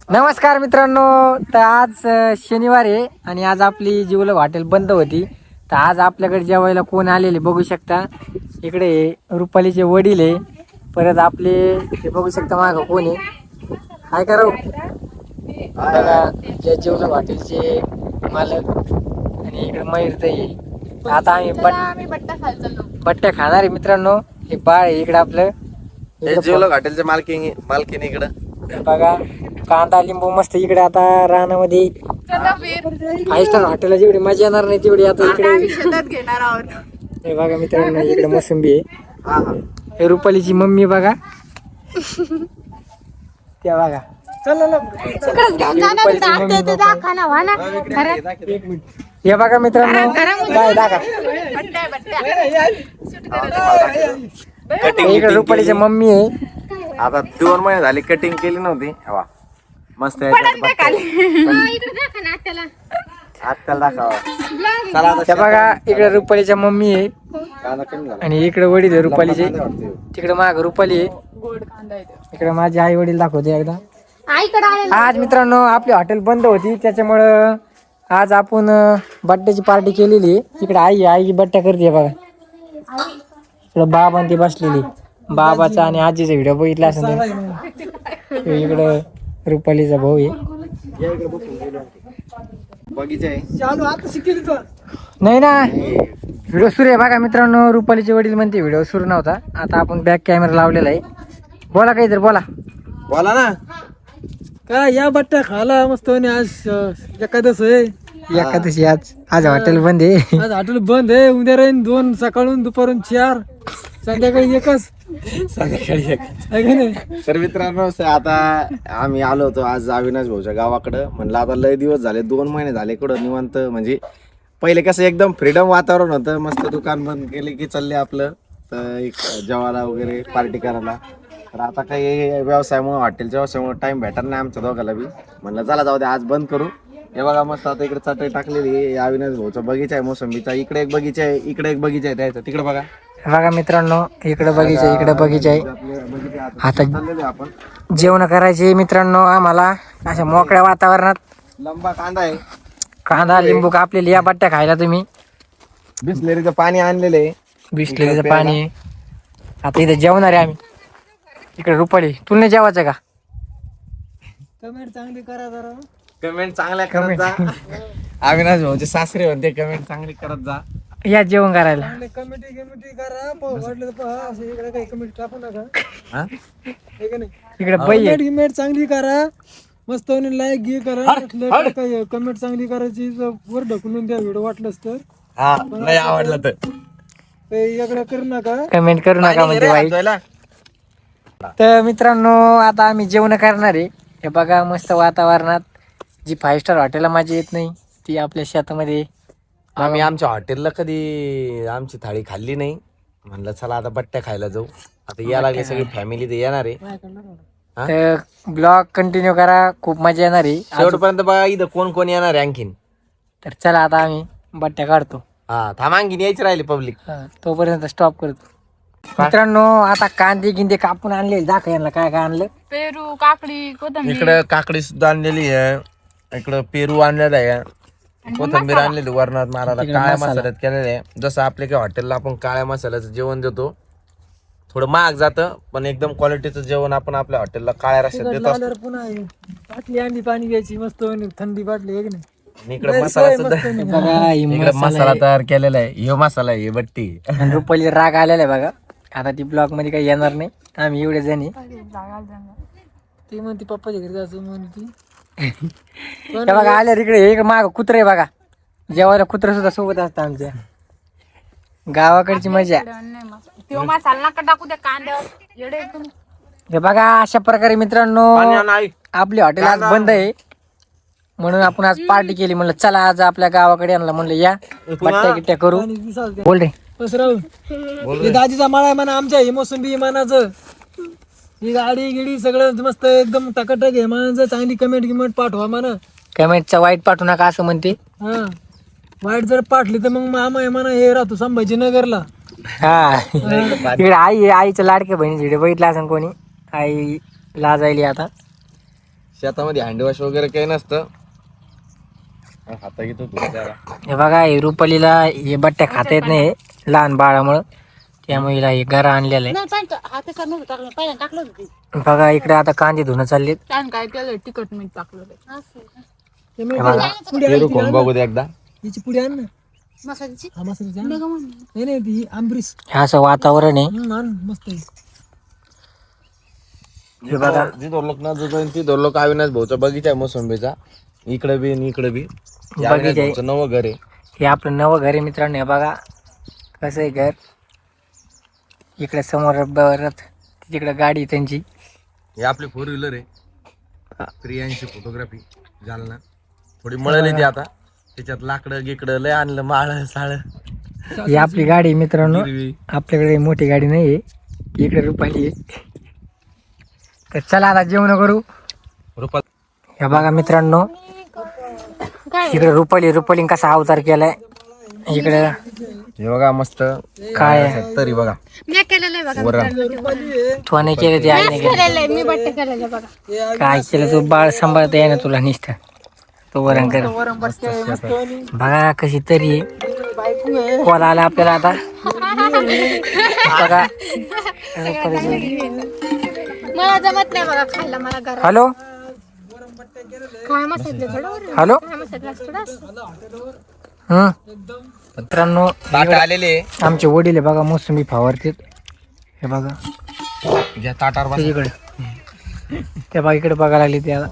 नमस्कार मित्रांनो. तर आज शनिवार आहे आणि आज आपली जिवलग हॉटेल बंद होती. तर आज आपल्याकडे जेवायला कोण आलेले बघू शकता. इकडे रुपालीचे वडील आहे, परत आपले हे बघू शकता मागं कोण आहे. काय करू बघा, या जिवलग हॉटेलचे मालक आणि इकडे मयूरताई आहे. आता आम्ही बट्ट्या खाणार आहे मित्रांनो. हे बाळ आहे इकडे आपलं, जिवलग हॉटेलचे मालकीन इकडं बघा. कांदा लिंबू मस्त इकडे आता रानामध्ये 5 स्टार हॉटेलला जेवढी मजा येणार नाही तेवढी आता इकडे घेणार आहोत. हे बघा मित्रांनो, इकडे मोसंबी आहे. हे रुपालीची मम्मी बघा, त्या बघा. हे बघा मित्रांनो, काय दाखा. इकडे रुपालीची मम्मी आहे. आता 2 महिने झाले कटिंग केली नव्हती. हवा मस्त आहे. आत्याला दाखवा. चला आता त्या बघा, इकडे रुपालीच्या मम्मी आहे कांदा कमी झाला. आणि इकडे वडील आहे रुपालीचे. तिकडे माग रुपाली आहे. इकडे माझे आई वडील दाखवते एकदा. आज मित्रांनो आपली हॉटेल बंद होती, त्याच्यामुळं आज आपण बड्डेची पार्टी केलेली आहे. इकडे आई बड्डा करते बघा. इकडे बाबा ते बसलेली, बाबाचा आणि आजीचा व्हिडिओ बघितला असेल तुम्ही. इकडं रुपालीचा भाऊ आहे. बगीचा आहे. नाही ना, व्हिडिओ सुरू आहे बघा मित्रांनो. रुपालीचे वडील म्हणते व्हिडिओ सुरू नव्हता. आता आपण बॅक कॅमेरा लावलेला आहे. बोला काहीतरी बोला. बोला ना. काय या बट्ट्या खाला मस्त. आज एकादश आहे. एकादशी आज हॉटेल बंद आहे. आज हॉटेल बंद आहे. उद्या राहीन 2, सकाळून दुपारून 4, संध्याकाळी 1च. संध्याकाळी आहे का नाही? तर मित्रांनो, आता आम्ही आलो होतो आज अविनाश भाऊच्या गावाकडं. म्हणलं आता लय दिवस झाले, 2 महिने झाले कुठं निवांत. म्हणजे पहिले कसं एकदम फ्रीडम वातावरण होतं. मस्त दुकान बंद केले की चालले आपलं तर एक जेवायला वगैरे पार्टी करायला. तर आता काही व्यवसायामुळे, हॉटेलच्या व्यवसायामुळे टाइम भेटणार नाही आमच्या दोघाला बी. म्हणलं चला जाऊ दे आज बंद करू. हे बघा मस्त आता इकडे चटई टाकलेली आहे. अविनाश भाऊचा बगीचा आहे मोसंबीचा. इकडे एक बगीचा आहे, इकडे एक बगीचा आहे त्याचा. तिकडे बघा बघा मित्रांनो, इकडे बगीचा, इकडे बगीचा आहे. आता आपण जेवण करायचे मित्रांनो आम्हाला अशा मोकळ्या वातावरणात. लंबा कांदा आहे, कांदा लिंबू कापलेली या बट्ट्या खायला तुम्ही. बिस्लेरीचं पाणी आणलेलं आहे. बिस्लेरीचं पाणी. आता इथे जेवणार आहे आम्ही. इकडे रुपाली, तुला नाही जेवायचं का? कमेंट चांगली करा जरा. कमेंट चांगल्या करत जा. अविनाश भाऊचे सासरे म्हणते कमेंट चांगली करत जा. या जेवण करायला. चांगले कमेंटी करा. वाटलं तर पहा. असं इकडे काही कमेंट टाकू नका. हा? आहे का नाही? इकडे बाई आहे. कमेंट चांगली करा. मस्त लाईक घे करा. काही कमेंट चांगली करायची. वर ढकलून द्या व्हिडिओ वाटलंच तर. हा, नाही आवडलं तर इकडे करू नका. कमेंट करू नका म्हणते बाई. तर मित्रांनो आता आम्ही जेवण करणार आहे. हे बघा मस्त वातावरणात. जी 5 स्टार हॉटेलला मजा येत नाही ती आपल्या शेतामध्ये. आम्ही आमच्या हॉटेलला कधी आमची थाळी खाल्ली नाही. म्हणलं चला आता बट्ट्या खायला जाऊ. आता या लागले सगळी फॅमिली ते येणार आहे. तर ब्लॉग कंटिन्यू करा, खूप मजा येणार आहे. शेवटपर्यंत बघा इथं कोण कोण येणार आहे आणखीन. तर चला आता आम्ही बट्ट्या काढतो. हा, थांब आणखीन यायची राहिले पब्लिक. तोपर्यंत स्टॉप करतो. मित्रांनो आता कांदे गिंदे कापून आणले. दाखव यांना काय काय आणलं. पेरू, काकडी, कोथिंबीर, इकडं काकडी सुद्धा आणलेली आहे. इकडं पेरू आणलेला आहे. कोथिंबीर आणलेली वरणात मारायला. काळ्या मसाल्यात केलेलं आहे. जसं आपल्या काही हॉटेलला आपण काळ्या मसाल्याचं जेवण देतो, थोडं महाग जातं पण एकदम क्वालिटीचं जेवण आपण आपल्या हॉटेलला काळ्या रस्त्यात देतो असतो. पुन्हा बाटली आणली पाणी घ्यायची मस्त. थंडी बाटली आहे की नाही? आणि इकडे मसाला सुद्धा बघा इकडे मसाला तयार केलेला आहे. हे मसाला आहे, हे बट्टी. आणि रुपाली राग आलेला आहे बघा. आता ती ब्लॉग मध्ये काही येणार नाही. आम्ही एवढे जणी. ती म्हणते पप्पाच्या घरी जायचं म्हणती. हे बघा आल्या इकडे. एक माग कुत्र आहे बघा. जेवायला कुत्र सुद्धा सोबत असतं आमच्या. गावाकडची मजा. तो मसाला नका टाकू द्या कांद्यावर. येडे तुम्ही. हे बघा अशा प्रकारे मित्रांनो आपली हॉटेल आज बंद आहे म्हणून आपण आज पार्टी केली. म्हणलं चला आज आपल्या गावाकडे आणलं. म्हणलं या बट्ट्या गिट्ट्या करू. बोल रे. हे दाजीचा माळा आहे म्हणा. आमच्या हे मोसंबी मानाचं ही गाडी गिडी सगळं मस्त एकदम टकाटक आहे म्हणायचं. चांगली कमेंट पाठवा म्हणा. कमेंटचा वाईट पाठवू नका असं म्हणते. हा, वाईट जर पाठली तर मग मामा आहे म्हणा. हे राहतो संभाजीनगरला. हा, इकडे आई आहे. आईचं लाडके बहिणी व्हिडिओ बघितला असं कोणी. आई लाजायली आता. शेतामध्ये हँडवॉश वगैरे काही नसतं. हाता घेतो तुझ्या. हे बघा हे रुपालीला हे बट्ट्या खाता येत नाही लहान बाळामुळं, त्यामुळे हिला हे घरा आणलेलं आहे. बघा इकडे आता कांदे धुणं चाललेत. काय केलं तिखट मीठ टाकलं हे बघा कोण बघू दे एकदा. हिची पुढे आण ना. मसाल्याची आण. नाही नाही ती आंबरीस. हे असं वातावरण आहे. आण मस्त आहे. हे बघा जिथं लोक ना जो तिथं लोक अविनाश भाऊचा बगीचा आहे मोसंबीचा. इकडे बी आणि इकडे बी बगीचा आहे. नवं घर आहे. हे आपलं नवं घर आहे मित्रांनो. हे बघा कसं आहे घर. इकडे समोर बरत तिकडे गाडी आहे त्यांची. हे आपली 4 व्हीलर आहे. प्रियांशी फोटोग्राफी जालना. थोडी मळली ती आता. त्याच्यात लाकडं गिकडं लय आणलं माळ साळ. ही आपली गाडी आहे मित्रांनो. हिरवी. आपल्याकडे मोठी गाडी नाही आहे. इकडे रुपाली आहे. तर चला आता जेवण करू. रुपा हे बघा मित्रांनो इकडे रुपाली कसा अवतार केलाय. इकडे हे बघा मस्त काय आहे? तरी बघा मी केलेलं आहे वरण. तो नाही केलं ते आईने केलं. बघा मी बट्टे केलेलं बघा. काय केलं तू बाळ सांभाळता येईना तुला निष्ठा. तो वरण कर. बघा कशी तरी आहे. कॉल आला आपल्याला आता. बघा मला जमत नाही बघा खायला. मला घरात हॅलो काय मसाले थोडं हॅलो काय मसाला थोडं. मित्रांनो ताट आलेले आमचे वडील आहे बघा मोसंबी फावरतेत. हे बघा ज्या ताटावर बस. इकडे त्या बघा इकडे बघायला लागली त्याला.